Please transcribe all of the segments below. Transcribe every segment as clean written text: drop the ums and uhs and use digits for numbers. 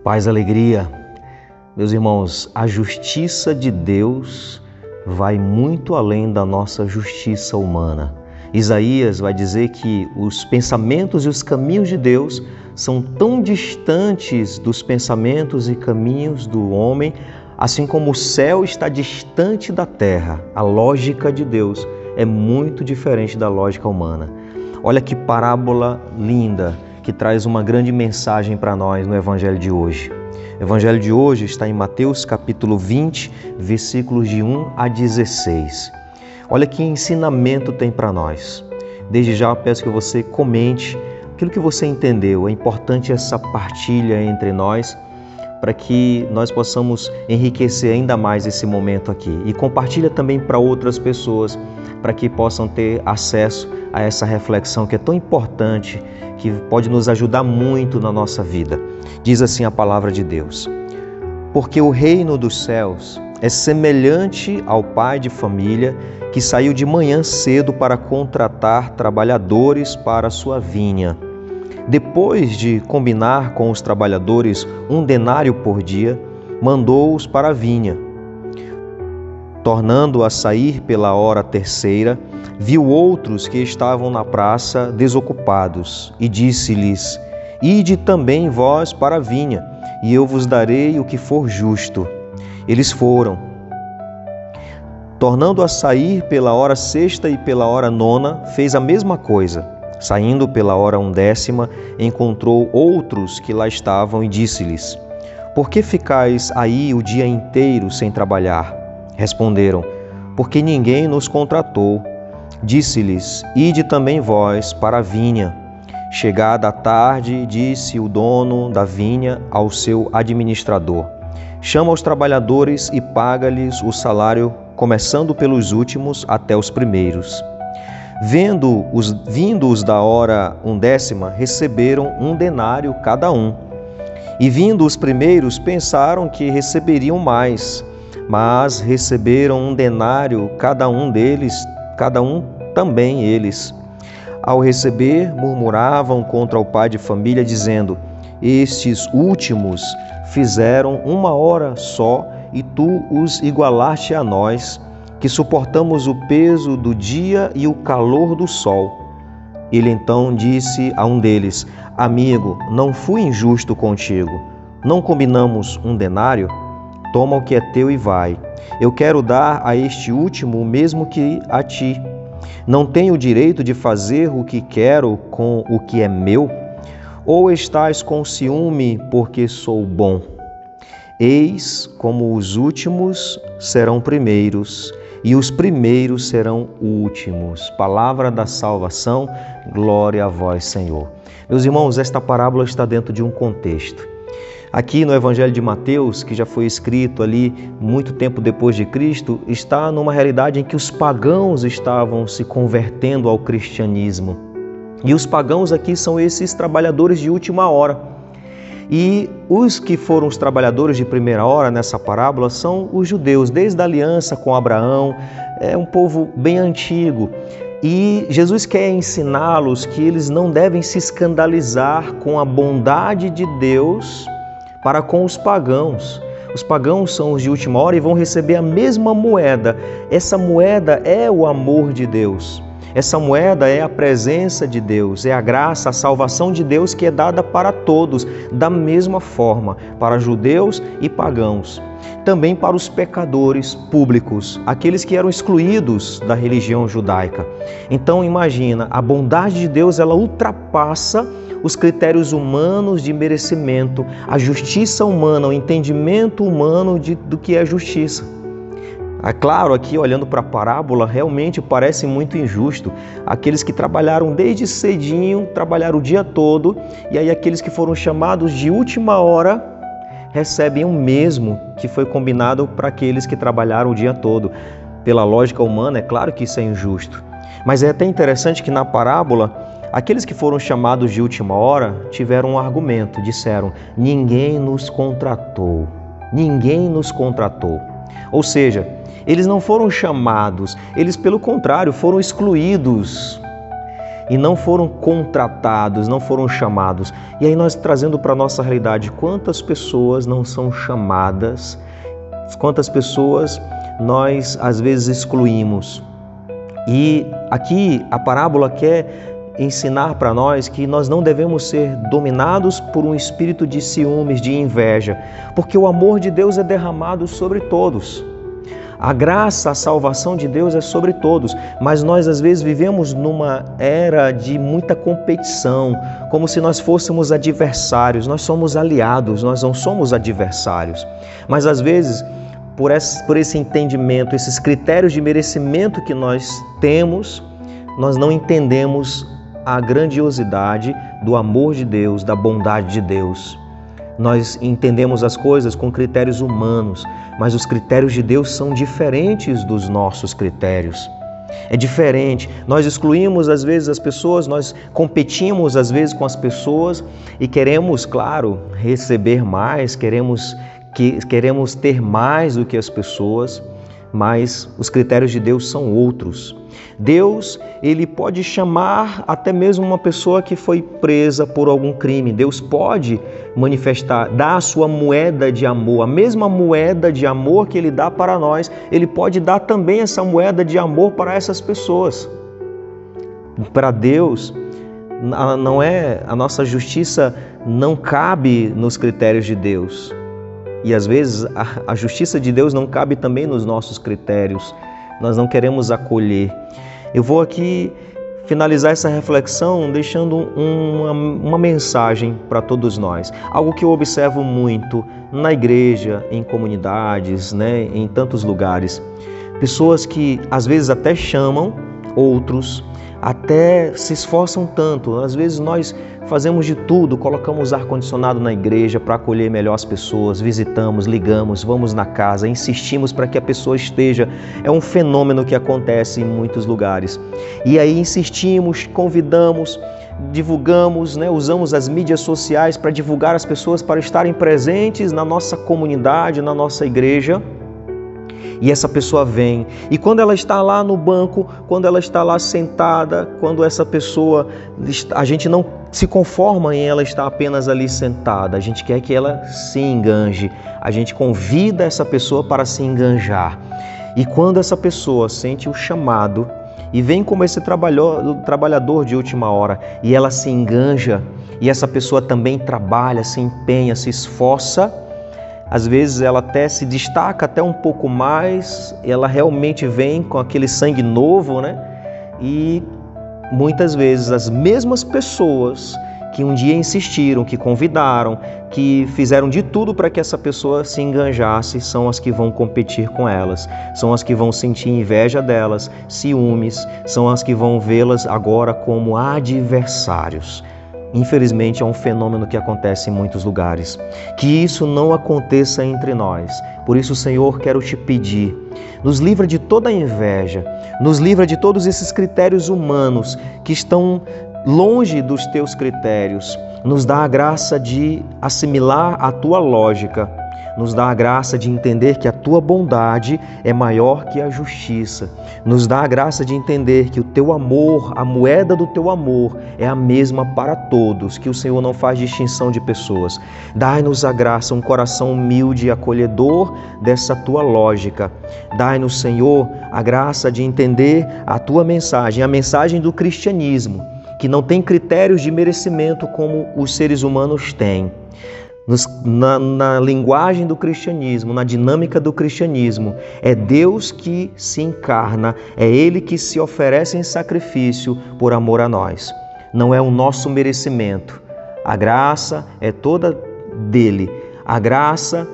Paz, alegria. Meus irmãos, a justiça de Deus vai muito além da nossa justiça humana. Isaías vai dizer que os pensamentos e os caminhos de Deus são tão distantes dos pensamentos e caminhos do homem, assim como o céu está distante da terra. A lógica de Deus é muito diferente da lógica humana. Olha que parábola linda que traz uma grande mensagem para nós no Evangelho de hoje. O Evangelho de hoje está em Mateus capítulo 20, versículos de 1 a 16. Olha que ensinamento tem para nós. Desde já eu peço que você comente aquilo que você entendeu. É importante essa partilha entre nós para que nós possamos enriquecer ainda mais esse momento aqui. E compartilha também para outras pessoas, para que possam ter acesso a essa reflexão que é tão importante, que pode nos ajudar muito na nossa vida. Diz assim a palavra de Deus: porque o reino dos céus é semelhante ao pai de família que saiu de manhã cedo para contratar trabalhadores para a sua vinha. Depois de combinar com os trabalhadores 1 denário por dia, mandou-os para a vinha. Tornando a sair pela hora terceira, viu outros que estavam na praça desocupados e disse-lhes: ide também vós para a vinha, e eu vos darei o que for justo. Eles foram. Tornando a sair pela hora sexta e pela hora nona, fez a mesma coisa. Saindo pela hora 1ª, encontrou outros que lá estavam e disse-lhes: por que ficais aí o dia inteiro sem trabalhar? Responderam: porque ninguém nos contratou. Disse-lhes: ide também vós para a vinha. Chegada a tarde, disse o dono da vinha ao seu administrador: chama os trabalhadores e paga-lhes o salário, começando pelos últimos até os primeiros. Vindo-os da hora 1ª, receberam 1 denário cada um. E vindo os primeiros, pensaram que receberiam mais, mas receberam 1 denário cada um deles, cada um também eles. Ao receber, murmuravam contra o pai de família, dizendo: estes últimos fizeram 1 hora só, e tu os igualaste a nós, que suportamos o peso do dia e o calor do sol. Ele então disse a um deles: amigo, não fui injusto contigo. Não combinamos 1 denário? Toma o que é teu e vai. Eu quero dar a este último o mesmo que a ti. Não tenho o direito de fazer o que quero com o que é meu? Ou estás com ciúme porque sou bom? Eis como os últimos serão primeiros, e os primeiros serão últimos. Palavra da salvação, glória a vós, Senhor. Meus irmãos, esta parábola está dentro de um contexto. Aqui no Evangelho de Mateus, que já foi escrito ali muito tempo depois de Cristo, está numa realidade em que os pagãos estavam se convertendo ao cristianismo. E os pagãos aqui são esses trabalhadores de última hora. E os que foram os trabalhadores de primeira hora nessa parábola são os judeus, desde a aliança com Abraão, é um povo bem antigo. E Jesus quer ensiná-los que eles não devem se escandalizar com a bondade de Deus para com os pagãos. Os pagãos são os de última hora e vão receber a mesma moeda. Essa moeda é o amor de Deus. Essa moeda é a presença de Deus, é a graça, a salvação de Deus que é dada para todos, da mesma forma, para judeus e pagãos. Também para os pecadores públicos, aqueles que eram excluídos da religião judaica. Então imagina, a bondade de Deus, ela ultrapassa os critérios humanos de merecimento, a justiça humana, o entendimento humano do que é justiça. É claro, aqui olhando para a parábola, realmente parece muito injusto. Aqueles que trabalharam desde cedinho, trabalharam o dia todo, e aí aqueles que foram chamados de última hora recebem o mesmo que foi combinado para aqueles que trabalharam o dia todo. Pela lógica humana, é claro que isso é injusto. Mas é até interessante que na parábola, aqueles que foram chamados de última hora tiveram um argumento, disseram: ninguém nos contratou, ninguém nos contratou. Ou seja, eles não foram chamados, eles pelo contrário foram excluídos. e não foram contratados, não foram chamados. E aí nós trazendo para a nossa realidade, quantas pessoas não são chamadas, quantas pessoas nós às vezes excluímos. E aqui a parábola quer ensinar para nós que nós não devemos ser dominados por um espírito de ciúmes, de inveja, porque o amor de Deus é derramado sobre todos. A graça, a salvação de Deus é sobre todos, mas nós às vezes vivemos numa era de muita competição, como se nós fôssemos adversários. Nós somos aliados, nós não somos adversários. Mas às vezes, por esse entendimento, esses critérios de merecimento que nós temos, nós não entendemos a grandiosidade do amor de Deus, da bondade de Deus. Nós entendemos as coisas com critérios humanos, mas os critérios de Deus são diferentes dos nossos critérios. É diferente. Nós excluímos às vezes as pessoas, nós competimos às vezes com as pessoas e queremos, claro, receber mais, queremos ter mais do que as pessoas, mas os critérios de Deus são outros. Deus, ele pode chamar até mesmo uma pessoa que foi presa por algum crime. Deus pode manifestar, dar a sua moeda de amor, a mesma moeda de amor que ele dá para nós, ele pode dar também essa moeda de amor para essas pessoas. Para Deus, a nossa justiça não cabe nos critérios de Deus. E às vezes a justiça de Deus não cabe também nos nossos critérios. Nós não queremos acolher. Eu vou aqui finalizar essa reflexão deixando uma mensagem para todos nós. Algo que eu observo muito na igreja, em comunidades, em tantos lugares. Pessoas que às vezes até chamam, outros até se esforçam tanto. Às vezes nós fazemos de tudo, colocamos ar-condicionado na igreja para acolher melhor as pessoas, visitamos, ligamos, vamos na casa, insistimos para que a pessoa esteja. É um fenômeno que acontece em muitos lugares. E aí insistimos, convidamos, divulgamos, usamos as mídias sociais para divulgar as pessoas para estarem presentes na nossa comunidade, na nossa igreja. E essa pessoa vem, e quando ela está lá no banco, quando ela está lá sentada, quando essa pessoa, a gente não se conforma em ela estar apenas ali sentada, a gente quer que ela se enganje, a gente convida essa pessoa para se enganjar. E quando essa pessoa sente o chamado e vem como esse trabalhador de última hora, e ela se enganja, e essa pessoa também trabalha, se empenha, se esforça, às vezes ela até se destaca até um pouco mais, ela realmente vem com aquele sangue novo, E muitas vezes as mesmas pessoas que um dia insistiram, que convidaram, que fizeram de tudo para que essa pessoa se enganjasse, são as que vão competir com elas, são as que vão sentir inveja delas, ciúmes, são as que vão vê-las agora como adversários. Infelizmente é um fenômeno que acontece em muitos lugares. Que isso não aconteça entre nós. Por isso, Senhor, quero te pedir, nos livra de toda a inveja, nos livra de todos esses critérios humanos que estão longe dos teus critérios. Nos dá a graça de assimilar a tua lógica. Nos dá a graça de entender que a tua bondade é maior que a justiça. Nos dá a graça de entender que o teu amor, a moeda do teu amor, é a mesma para todos, que o Senhor não faz distinção de pessoas. Dai-nos a graça, um coração humilde e acolhedor dessa tua lógica. Dai-nos, Senhor, a graça de entender a tua mensagem, a mensagem do cristianismo, que não tem critérios de merecimento como os seres humanos têm. Na linguagem do cristianismo, na dinâmica do cristianismo, é Deus que se encarna, é Ele que se oferece em sacrifício por amor a nós. Não é o nosso merecimento. A graça é toda dele. A graça,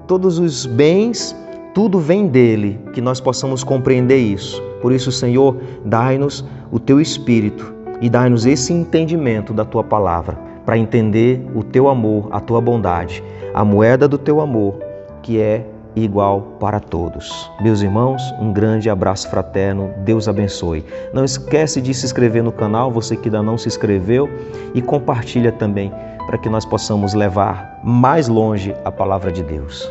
todos os bens, tudo vem dele, que nós possamos compreender isso. Por isso, Senhor, dai-nos o teu Espírito e dai-nos esse entendimento da tua palavra, para entender o teu amor, a tua bondade, a moeda do teu amor, que é igual para todos. Meus irmãos, um grande abraço fraterno, Deus abençoe. Não esquece de se inscrever no canal, você que ainda não se inscreveu, e compartilha também, para que nós possamos levar mais longe a palavra de Deus.